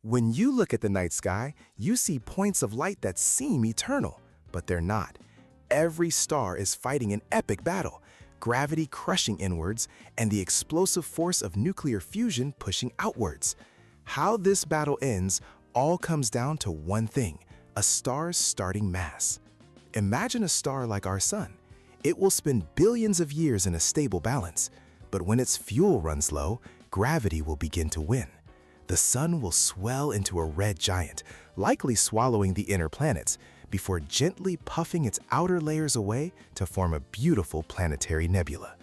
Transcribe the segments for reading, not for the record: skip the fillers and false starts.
When you look at the night sky, you see points of light that seem eternal, but they're not. Every star is fighting an epic battle, gravity crushing inwards and the explosive force of nuclear fusion pushing outwards. How this battle ends all comes down to one thing: a star's starting mass. Imagine a star like our Sun. It will spend billions of years in a stable balance, but when its fuel runs low, gravity will begin to win. The Sun will swell into a red giant, likely swallowing the inner planets, before gently puffing its outer layers away to form a beautiful planetary nebula.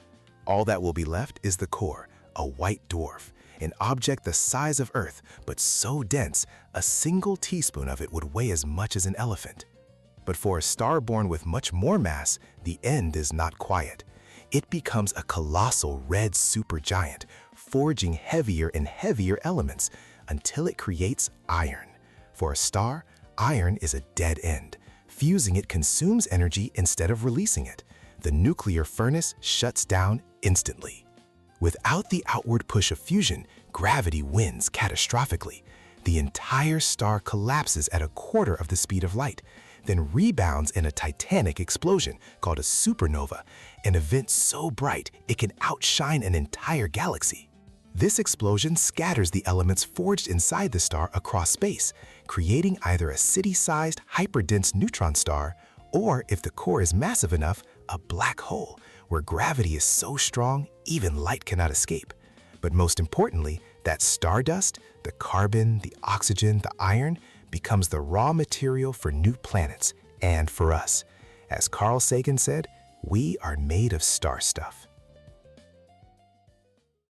All that will be left is the core, a white dwarf, an object the size of Earth, but so dense, a single teaspoon of it would weigh as much as an elephant. But for a star born with much more mass, the end is not quiet. It becomes a colossal red supergiant, forging heavier and heavier elements until it creates iron. For a star, iron is a dead end. Fusing it consumes energy instead of releasing it. The nuclear furnace shuts down instantly. Without the outward push of fusion, gravity wins catastrophically. The entire star collapses at a quarter of the speed of light, then rebounds in a titanic explosion called a supernova, an event so bright it can outshine an entire galaxy. This explosion scatters the elements forged inside the star across space, creating either a city-sized hyperdense neutron star, or, if the core is massive enough, a black hole, where gravity is so strong even light cannot escape. But most importantly, that stardust, the carbon, the oxygen, the iron, becomes the raw material for new planets and for us. As Carl Sagan said, we are made of star stuff.